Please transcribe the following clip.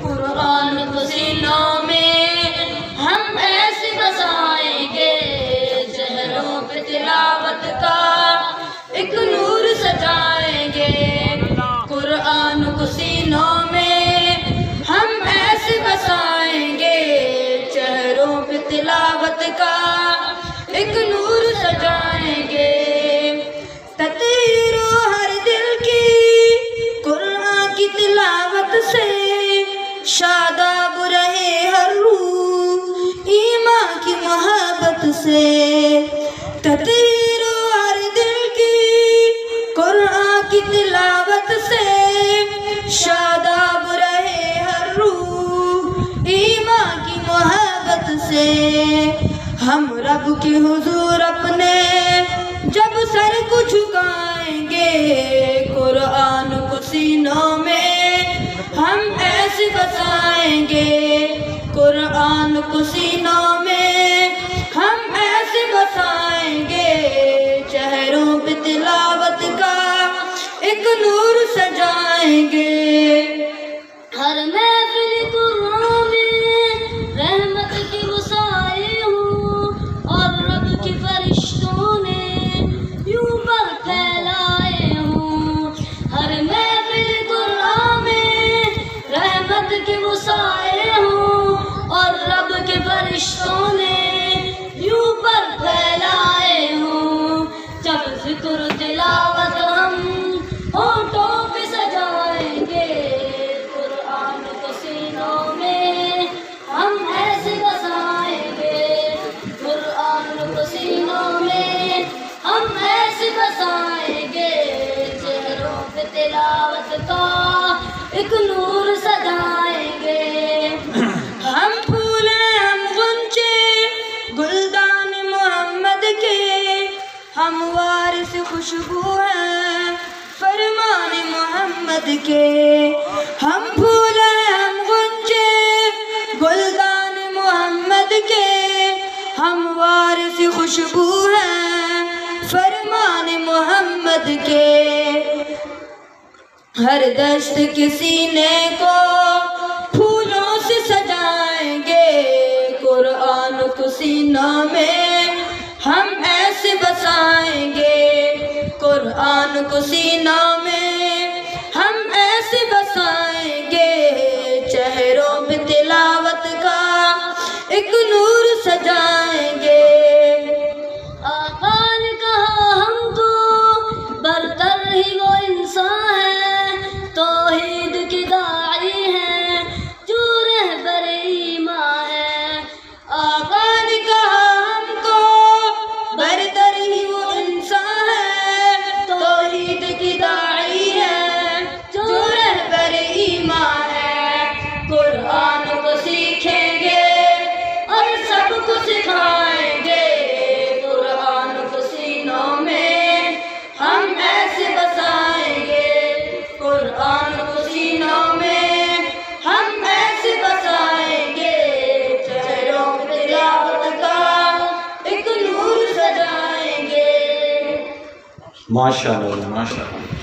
قرآن کو سینوں میں ہم ایسے بسائیں گے، چہروں پہ تلاوت کا ایک نور سجائیں گے۔ قرآن کو سینوں میں ہم ایسے بسائیں گے، چہروں پہ تلاوت کا ایک نور سجائیں گے۔ تطہیر ہر دل کی قرآن کی تلاوت سے، شاداب رہے ہر روح ایمان کی محبت سے۔ تطہیر ہر دل کی قرآن کی تلاوت سے، شاداب رہے ہر روح ایمان کی محبت سے۔ ہم رب کے حضور اپنے جب سر کو جھکائیں گے، قرآن کو سینوں میں ہم ایسے بسائیں گے۔ قرآن کو سینوں میں ہم ایسے بسائیں گے، چہروں پہ تلاوت کا ایک نور سجائیں گے۔ ہر محفل قرآن میں رحمت کی وسائے ہوں، اور رب کے فرشتوں نے یوں پر پھیلائے ہوں۔ ہر محفل قرآن میں رحمت کے وسائے ہوں، اور رب کے فرشتوں نے یوں پر پھیلائے ہوں۔ جب ذکر تلاوت ہم ہونٹوں پہ سجائیں گے، قرآن کو سینوں میں ہم ایسے بسائیں گے۔ قرآن کو سینوں میں ہم ایسے بسائیں گے، چہروں پہ تلاوت کا ایک نور سجائیں گے۔ ہم پھول ہیں ہم غنچے گلدان محمد کے، ہم وارث خوشبو ہیں فرمان محمد کے۔ ہم پھول ہیں ہم غنچے گلدان محمد کے، ہم وارث خوشبو ہیں فرمان محمد کے۔ ہر دشت کے سینے کو پھولوں سے سجائیں گے، قرآن کو سینوں میں ہم ایسے بسائیں گے۔ قرآن کو سینوں میں ہم ایسے بسائیں گے، چہروں پہ تلاوت کا ایک نور سجائیں گے۔ آقا نے کہا ہم کو برتر ہی وہ انسان ہے، توحید کی داعی ہے جو رہبر ایمان ہے۔ آقا نے کہا ہم کو برتر ہی وہ انسان ہے، توحید کی داعی ہے جو رہبر ایمان ہے۔ قرآن کو سیکھیں گے اور سب کو سکھائیں گے، قرآن کو سینوں میں ہم ایسے بسائیں گے۔ قرآن کو سینوں میں ہم ایسے بسائیں گے، چہروں پہ تلاوت کا ایک نور سجائیں گے۔ ماشاءاللہ ماشاءاللہ۔